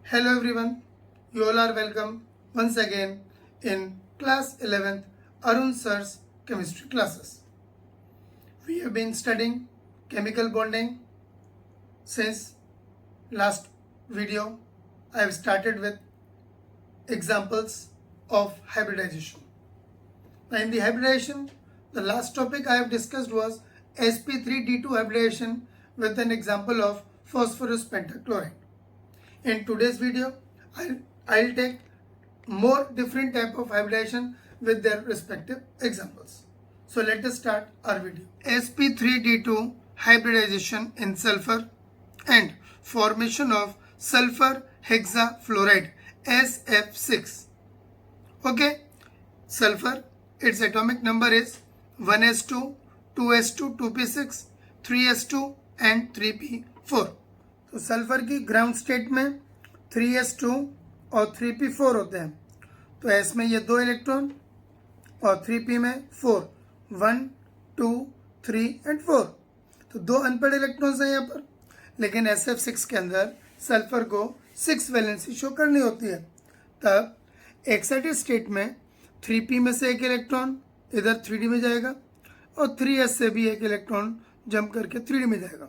Hello everyone, you all are welcome once again in class 11th Arun Sir's chemistry classes. We have been studying chemical bonding since last video. I have started with examples of hybridization. Now in the hybridization, the last topic I have discussed was sp3d2 hybridization with an example of phosphorus pentachloride. In today's video, I'll take more different type of hybridization with their respective examples. So let us start our video. sp3d2 hybridization in sulfur and formation of sulfur hexafluoride SF6. Okay, sulfur, its atomic number is 1s2, 2s2, 2p6, 3s2 and 3p4. तो sulphur की ground state में 3s2 और 3p4 होते हैं. तो s में ये 2 electron और 3p में 4, 1, 2, 3 एंड 4. तो 2 अनपेड इलेक्ट्रॉन्स हैं यहाँ पर, लेकिन SF6 के अंदर सल्फर को 6 वैलेंसी शो करनी होती है. तब एक्साइटेड स्टेट में 3p में से एक इलेक्ट्रॉन इधर 3d में जाएगा और 3s से भी एक इलेक्ट्रॉन जंप करके 3d में जाएगा.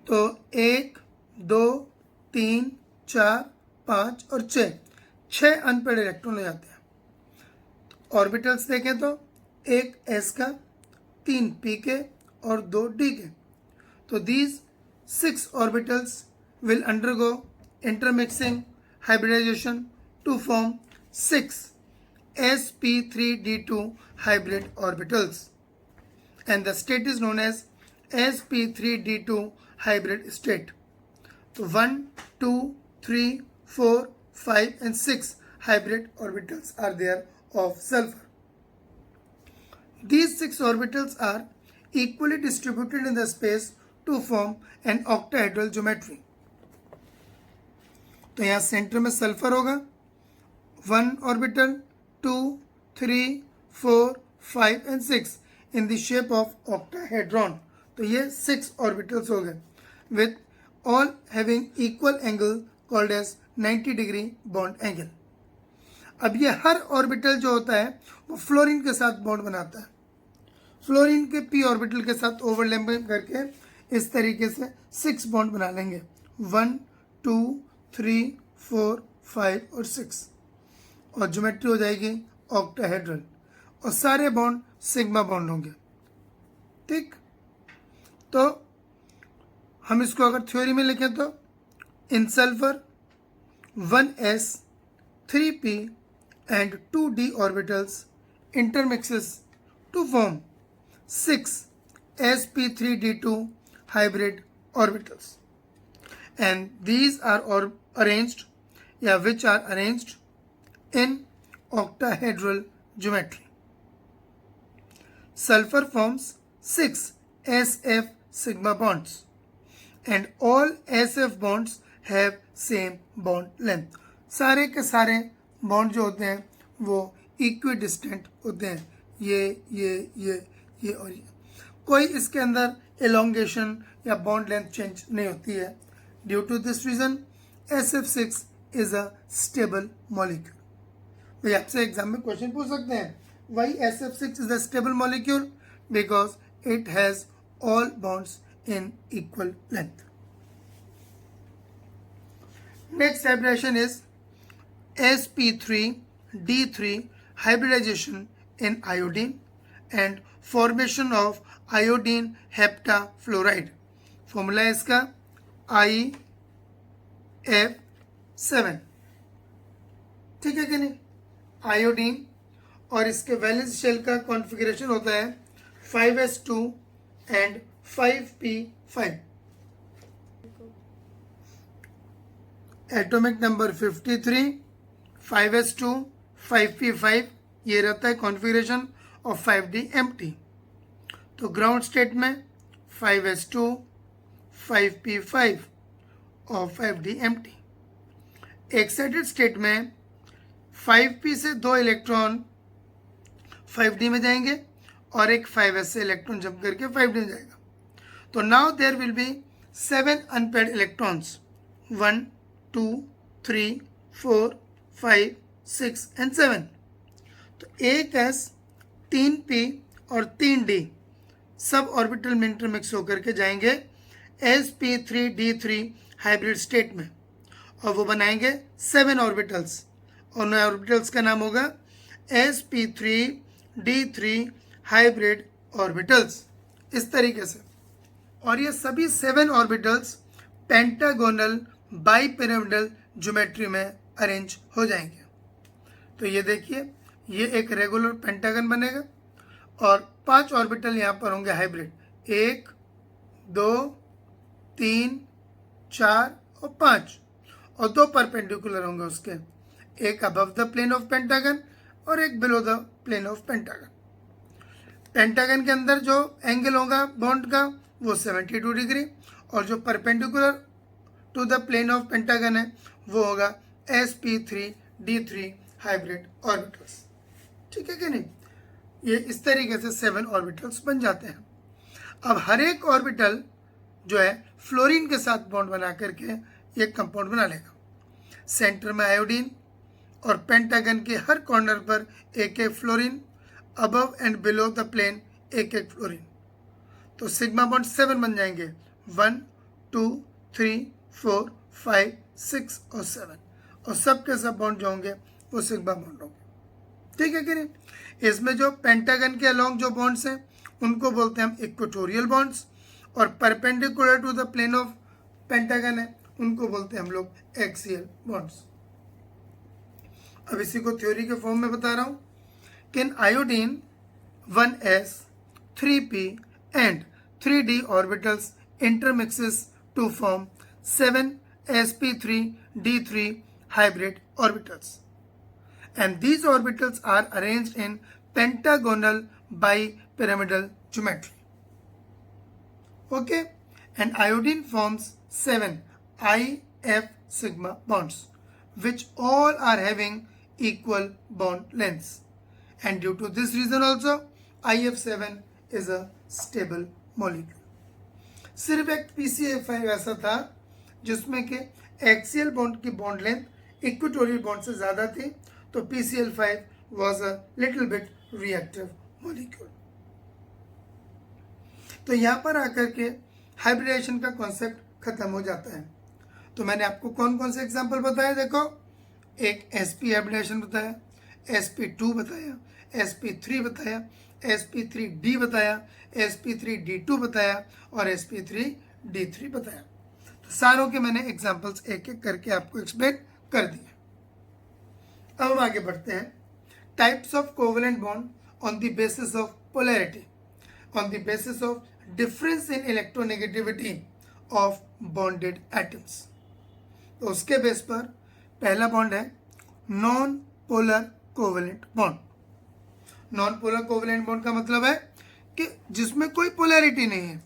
तो 1, 2, 3, 4, 5 और 6 अनपेड इलेक्ट्रॉन हो जाते हैं. ऑर्बिटल्स देखें तो एक s का, 3 p के और 2 d के. तो these 6 orbitals will undergo intermixing hybridisation to form 6 sp3d2 hybrid orbitals, and the state is known as sp3d2 hybrid state. So 1, 2, 3, 4, 5 and 6 hybrid orbitals are there of sulfur. These 6 orbitals are equally distributed in the space to form an octahedral geometry. तो यहाँ centre में sulphur होगा, 1 orbital, 2, 3, 4, 5 and 6 in the shape of octahedron. तो ये 6 orbitals हो गए with all having equal angle called as 90 degree bond angle. अब ये हर ऑर्बिटल जो होता है वो फ्लोरीन के साथ बॉन्ड बनाता है. फ्लोरीन के p ऑर्बिटल के साथ ओवरलैपिंग करके इस तरीके से 6 बॉन्ड बना लेंगे, 1, 2, 3, 4, 5 और 6, और ज्योमेट्री हो जाएगी ऑक्टाहेड्रल और सारे बॉन्ड सिग्मा बॉन्ड होंगे. ठीक, तो हम इसको अगर थ्योरी में लिखें तो इन sulphur 1s, 3p and 2d orbitals intermixes to form 6 sp3d2 hybrid orbitals, and these are arranged which are arranged in octahedral geometry. Sulfur forms 6 sf sigma bonds and all sf bonds have same bond length. सारे के सारे bond जो होते हैं वो equidistant होते हैं, ये और ये. कोई इसके अंदर एलोंगेशन या बॉन्ड लेंथ चेंज नहीं होती है. Due to this reason SF6 is a stable molecule. भाई आपसे एग्जाम में क्वेश्चन पूछ सकते हैं, why SF6 is a stable molecule? Because it has all bonds in equal length. Next hybridization is sp3d3 hybridization in iodine and formation of iodine heptafluoride. Formula है इसका IF7. ठीक है कि नहीं? आयोडीन और इसके वैलेंस शेल का configuration होता है 5s2 and 5p5. Atomic number 53, 5s2, 5p5 ये रहता है कॉन्फ़िगरेशन ऑफ 5d empty. तो ग्राउंड स्टेट में 5s2, 5p5 और 5d empty. एक्साइटेड स्टेट में 5p से 2 इलेक्ट्रॉन 5d में जाएंगे और एक 5s से इलेक्ट्रॉन जंप करके 5d में जाएगा. तो now there will be 7 unpaired electrons, 1, 2, 3, 4, 5, 6 and 7। तो 1s, 3p और 3d सब ऑर्बिटल में इंटरमिक्स होकर के जाएंगे sp3d3 हाइब्रिड स्टेट में, और वो बनाएंगे 7 ऑर्बिटल्स, और नए ऑर्बिटल्स का नाम होगा sp3d3 हाइब्रिड ऑर्बिटल्स, इस तरीके से। और ये सभी 7 ऑर्बिटल्स पेंटागोनल बाइपिरामिडल ज्योमेट्री में अरेंज हो जाएंगे। तो ये देखिए, ये एक रेगुलर पेंटागन बनेगा और 5 ऑर्बिटल यहाँ पर होंगे हाइब्रिड, 1, 2, 3, 4 और 5, और 2 परपेंडिकुलर होंगे उसके, एक above the plane of pentagon और एक below the plane of pentagon. Pentagon के अंदर जो एंगल होगा बॉन्ड का वो 72 डिग्री, और जो perpendicular to the plane of pentagon है वो होगा sp3d3 हाइब्रिड ऑर्बिटल्स। ठीक है कि नहीं? ये इस तरीके से 7 ऑर्बिटल्स बन जाते हैं। अब हर एक ऑर्बिटल जो है फ्लोरीन के साथ बॉन्ड बना करके ये कंपाउंड बना लेगा। सेंटर में आयोडीन और पेंटागन के हर कॉर्नर पर एक एक fluorine, above and below the plane एक एक फ्लोरीन। तो सिग्मा बॉन्ड 7 बन जाएंगे, 1, 2, 3, 4, 5, 6 और 7, और सब के सब बॉन्ड जो होंगे वो सिग्मा बॉन्ड होंगे। ठीक है कि नहीं? इसमें जो पेंटागन के अलोंग जो बॉन्ड्स हैं उनको बोलते हैं हम इक्वेटोरियल बॉन्ड्स, और perpendicular to the plane of pentagon है उनको बोलते हैं हम लोग एक्सियल बॉन्ड्स। अब इसी को थ्योरी के फॉर्म में बता रहा हूं कि इन iodine 1s, 3p and 3d orbitals intermixes to form 7 sp3d3 hybrid orbitals, and these orbitals are arranged in pentagonal bipyramidal geometry. Okay, and iodine forms 7 IF sigma bonds, which all are having equal bond lengths, and due to this reason also IF7 is a stable molecule. सिर्फ एक PCl5 ऐसा था जिसमें के axial bond की bond length equatorial bond से ज्यादा थी, तो PCl5 was a little bit reactive molecule. तो यहाँ पर आकर के हाइब्रिडेशन का कॉन्सेप्ट खत्म हो जाता है। तो मैंने आपको कौन कौन से एग्जाम्पल बताया, देखो, एक sp हाइब्रिडेशन बताया, sp2 बताया, sp3 बताया, sp3d बताया, sp3d2 बताया और sp3d3 बताया। तो सारों के मैंने एग्जाम्पल्स एक एक करके आपको एक्सप्लेन कर दिए। अब हम आगे बढ़ते हैं। Types of covalent bond on the basis of polarity, on the basis of difference in electronegativity of bonded atoms. तो उसके बेस पर पहला बॉन्ड है non polar covalent bond. Non polar covalent bond का मतलब है कि जिसमें कोई पोलैरिटी नहीं है,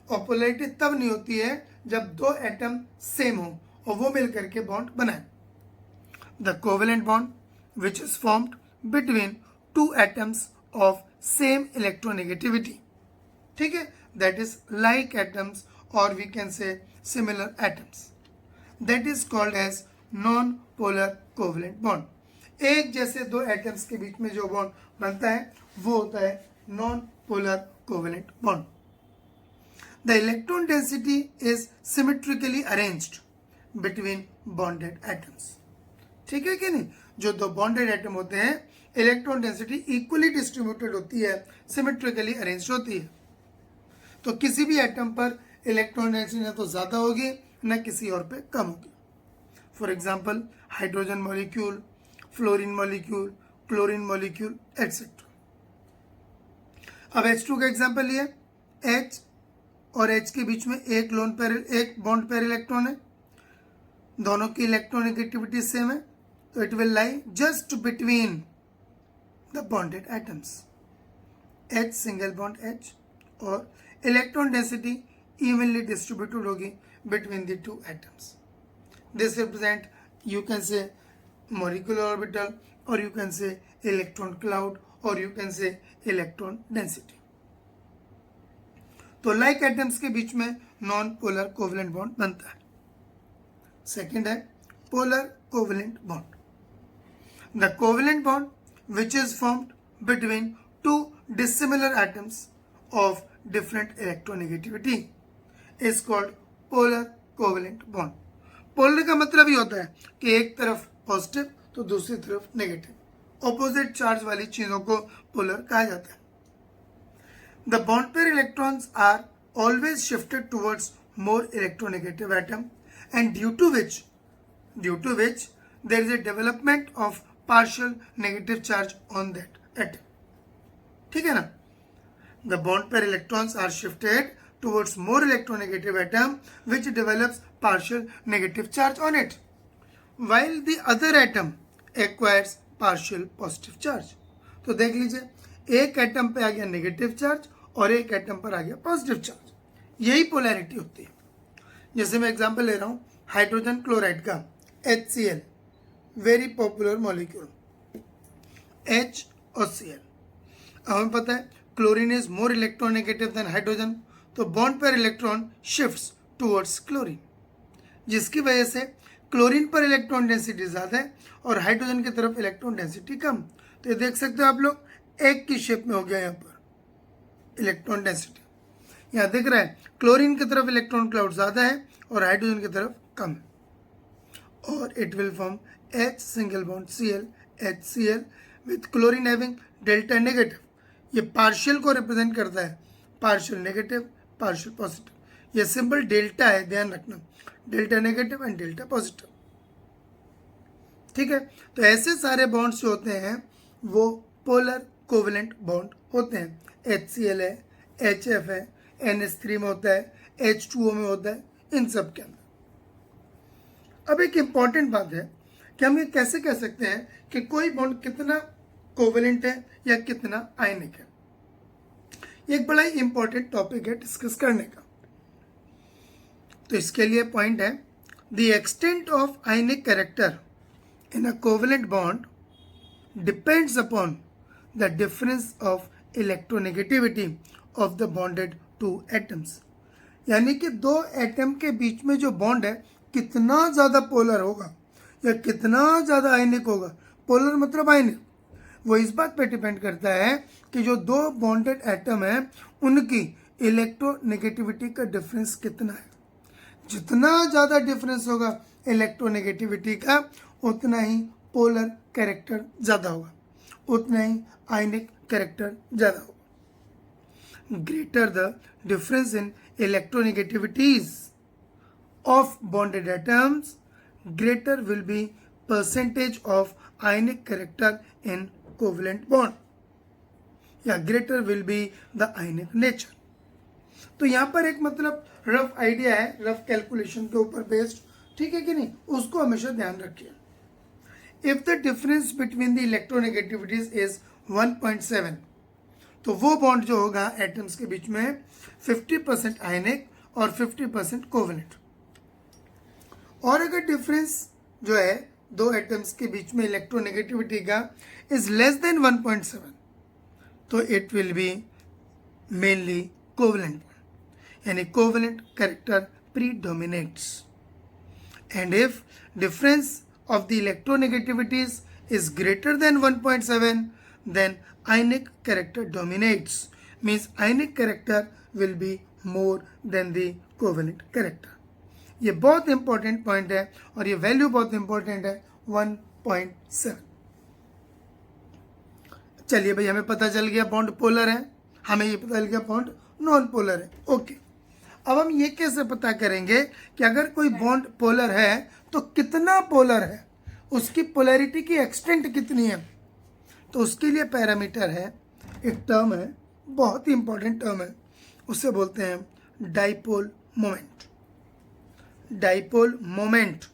और पोलैरिटी तब नहीं होती है जब दो एटम सेम हो और वो मिलकर के बॉन्ड बनाए। The covalent bond which is formed between two atoms of same electronegativity, ठीक है, दैट इज लाइक एटम्स और we can say similar atoms, that is called as non polar covalent bond. एक जैसे दो एटम्स के बीच में जो बॉन्ड बनता है वो होता है non polar covalent bond. The electron density is symmetrically arranged between bonded atoms. ठीक है कि नहीं? जो दो बॉन्डेड एटम होते हैं इलेक्ट्रॉन डेंसिटी इक्वली डिस्ट्रीब्यूटेड होती है, सिमेट्रिकली अरेंज्ड होती है। तो किसी भी एटम पर इलेक्ट्रॉन डेंसिटी ना तो ज्यादा होगी ना किसी और पे कम होगी। For example hydrogen molecule, fluorine molecule, chlorine molecule etcetera. अब H2 का एग्जाम्पल लिए, H और H के बीच में एक लोन पेयर, एक बॉन्ड पेयर इलेक्ट्रॉन है, दोनों की इलेक्ट्रोनेगेटिविटी सेम है, तो it will lie just between the bonded atoms, H single bond H, और इलेक्ट्रॉन डेंसिटी इवनली डिस्ट्रीब्यूटेड होगी between the two atoms. This represent you can say molecular orbital, or you can say electron cloud, or you can say electron density. तो like atoms के बीच में non polar covalent bond बनता है। Second है polar covalent bond. The covalent bond which is formed between to dissimilar atoms of different electronegativity is called polar covalent bond. Polar का मतलब ये होता है कि एक तरफ पॉजिटिव तो दूसरी तरफ नेगेटिव, ऑपोजिट चार्ज वाली चीजों को पोलर कहा जाता है। The bond pair electrons are always shifted towards more electronegative atom and due to which there is a development of partial negative charge on that atom. ठीक है ना? The bond pair electrons are shifted towards more electronegative atom which develops partial negative charge on it, while the other atom acquires partial positive charge. तो देख लीजिए, एक atom पे आ गया negative charge और एक एटम पर आ गया पॉजिटिव चार्ज। यही पोलैरिटी होती है। जैसे मैं एग्जांपल ले रहा हूं हाइड्रोजन क्लोराइड का HCl, very popular molecule H और Cl। हमें पता है chlorine is more electronegative than hydrogen, तो bond pair electron shifts towards chlorine, जिसकी वजह से क्लोरीन पर इलेक्ट्रॉन डेंसिटी ज्यादा है और हाइड्रोजन की तरफ इलेक्ट्रॉन डेंसिटी कम। तो ये देख सकते हो आप लोग, एक की शेप में हो गया यहाँ पर इलेक्ट्रॉन डेंसिटी। यहाँ दिख रहा है क्लोरीन की तरफ इलेक्ट्रॉन क्लाउड ज्यादा है और हाइड्रोजन की तरफ कम है, और it will form H single bond Cl HCl with chlorine having delta negative. ये पार्शियल को रिप्रेजेंट करता है, पार्शियल नेगेटिव पार्शियल पॉजिटिव। ये सिंबल डेल्टा है, ध्यान रखना, delta negative and delta positive. ठीक है, तो ऐसे सारे बॉन्ड्स जो होते हैं वो पोलर कोवेलेंट बॉन्ड होते हैं। HCl है, HF है, NH3 में होता है, H2O में होता है, इन सब के अंदर। अब एक इंपॉर्टेंट बात है कि हम ये कैसे कह सकते हैं कि कोई बॉन्ड कितना कोवेलेंट है या कितना आयनिक है। ये एक बड़ा ही इंपॉर्टेंट टॉपिक है डिस्कस करने का। तो इसके लिए पॉइंट है, the extent of ionic character in a covalent bond depends upon the difference of electronegativity of the bonded two atoms. यानी कि दो एटम के बीच में जो बॉन्ड है कितना ज्यादा पोलर होगा या कितना ज्यादा आयनिक होगा। पोलर मतलब आयनिक, वो इस बात पे डिपेंड करता है कि जो दो बॉन्डेड एटम है उनकी इलेक्ट्रोनेगेटिविटी का डिफरेंस कितना है। जितना ज्यादा डिफरेंस होगा इलेक्ट्रोनेगेटिविटी का, उतना ही पोलर कैरेक्टर ज्यादा होगा, उतना ही आयनिक कैरेक्टर ज्यादा होगा। Greater the difference in electronegativities of bonded atoms, greater will be percentage of ionic character in covalent bond, या greater will be the ionic nature। तो यहाँ पर एक मतलब रफ आइडिया है, रफ कैलकुलेशन के ऊपर बेस्ड, ठीक है कि नहीं, उसको हमेशा ध्यान रखिए। If the difference between the electronegativities is 1.7, तो वो बॉन्ड जो होगा एटम्स के बीच में 50% आयनिक और 50% कोवेलेंट। और अगर डिफरेंस जो है दो एटम्स के बीच में इलेक्ट्रोनेगेटिविटी का इज लेस देन 1.7, तो it will be mainly covalent, यानी covalent character predominates. And if difference of the electronegativities is greater than 1.7, then ionic character dominates, means ionic character will be more than the covalent character। ये बहुत important point है और ये value बहुत important है 1.7। चलिए भाई, हमें पता चल गया बॉन्ड पोलर है, हमें ये पता चल गया बॉन्ड नॉन पोलर है। ओके, अब हम ये कैसे पता करेंगे कि अगर कोई बॉन्ड पोलर है तो कितना पोलर है, उसकी पोलैरिटी की एक्सटेंट कितनी है। तो उसके लिए पैरामीटर है, एक टर्म है, बहुत ही इंपॉर्टेंट टर्म है, उससे बोलते हैं dipole moment. Dipole moment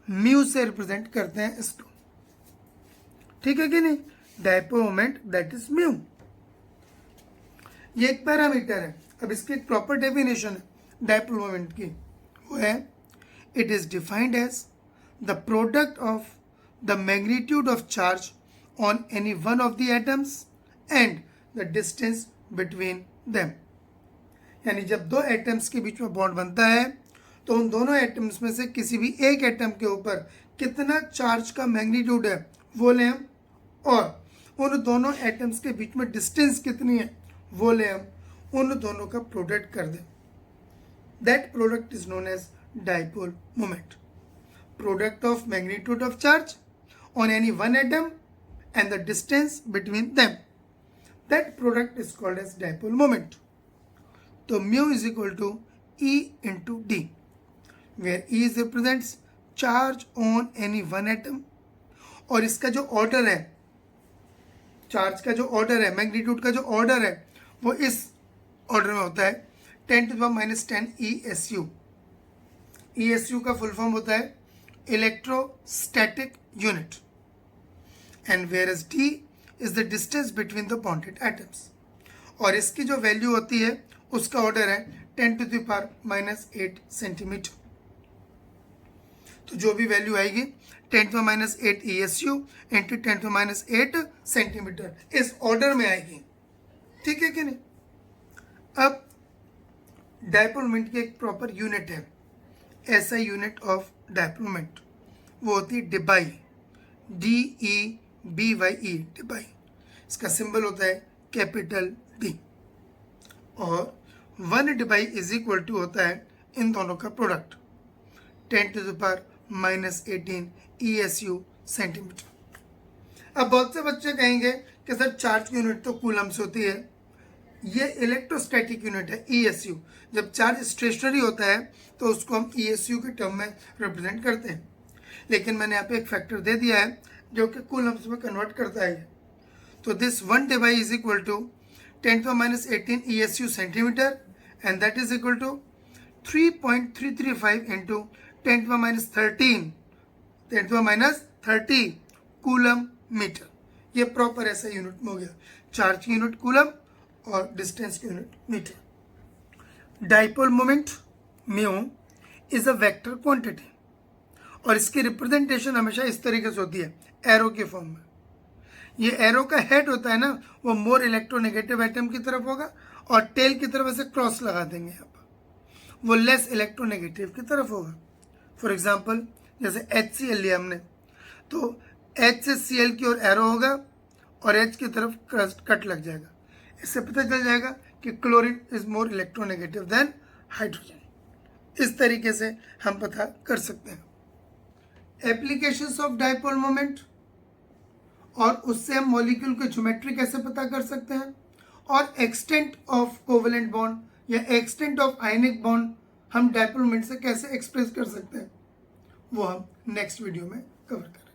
mu से रिप्रेजेंट करते हैं इसको, ठीक है कि नहीं, dipole moment that is mu. ये एक पैरामीटर है। अब इसकी एक प्रॉपर डेफिनेशन है डाइपोल मोमेंट की, वो है it is defined as the product of the magnitude of charge on any one of the atoms and the distance between them। यानी जब दो एटम्स के बीच में बॉन्ड बनता है तो उन दोनों एटम्स में से किसी भी एक एटम के ऊपर कितना चार्ज का मैग्नीट्यूड है वो लें हम, और उन दोनों एटम्स के बीच में डिस्टेंस कितनी है वो लें हम, उन दोनों का प्रोडक्ट कर दें. That product is known as dipole moment. Product of magnitude of charge on any one atom and the distance between them. That product is called as dipole moment. So mu is equal to E into D, where E represents charge on any one atom, और इसका जो order है, charge का जो order है, magnitude का जो order है, वो इस ऑर्डर में होता है 10⁻⁻10 ESU. ESU का फुल फॉर्म होता है electrostatic unit, and whereas d is the distance between the bonded atoms. और इसकी जो वैल्यू होती है उसका ऑर्डर है 10⁻⁸ सेंटीमीटर. तो जो भी वैल्यू आएगी 10⁻⁸ ESU इंटू 10⁻⁸ सेंटीमीटर इस ऑर्डर में आएगी. ठीक है कि नहीं? अब डाइपोल मोमेंट की एक प्रॉपर यूनिट है, ऐसा यूनिट ऑफ डाइपोल मोमेंट, वो होती है डिबाई, DEBYE, डिबाई. इसका सिंबल होता है कैपिटल D, और 1 डिबाई इज इक्वल टू होता है इन दोनों का प्रोडक्ट 10⁻⁻18 ESU सेंटीमीटर. अब बहुत से बच्चे कहेंगे कि सर चार्ज की यूनिट तो कूलम से होती है, ये इलेक्ट्रोस्टैटिक यूनिट है ESU. जब चार्ज स्टेशनरी होता है तो उसको हम ESU के टर्म में रिप्रेजेंट करते हैं, लेकिन मैंने यहाँ पे एक फैक्टर दे दिया है जो कि कूलम्स में कन्वर्ट करता है. तो this 1 debye is equal to 10⁻⁸ ESU centimetre, and that is equal to 3.335 into 10⁻30 coulomb metre. ये प्रॉपर ऐसा यूनिट में हो गया, चार्ज की यूनिट कूलम और डिस्टेंस की unit metre. Dipole moment mu is a vector quantity, और इसकी रिप्रेजेंटेशन हमेशा इस तरीके से होती है, एरो के फॉर्म में. ये एरो का हेड होता है ना, वो मोर इलेक्ट्रोनेगेटिव एटम की तरफ होगा, और टेल की तरफ ऐसे क्रॉस लगा देंगे यहाँ पर, वो लेस इलेक्ट्रोनेगेटिव की तरफ होगा. फॉर एग्जाम्पल जैसे HCl लिया हमने, तो H से Cl की ओर एरो होगा और H की तरफ कट लग जाएगा. इससे पता चल जाएगा कि chlorine is more electronegative than hydrogen. इस तरीके से हम पता कर सकते हैं. एप्लीकेशंस ऑफ डाइपोल मोमेंट, और उससे हम मॉलिक्यूल की ज्योमेट्री कैसे पता कर सकते हैं, और एक्सटेंट ऑफ कोवेलेंट बॉन्ड या एक्सटेंट ऑफ आयनिक बॉन्ड हम डाइपोल मोमेंट से कैसे एक्सप्रेस कर सकते हैं, वो हम नेक्स्ट वीडियो में कवर करेंगे.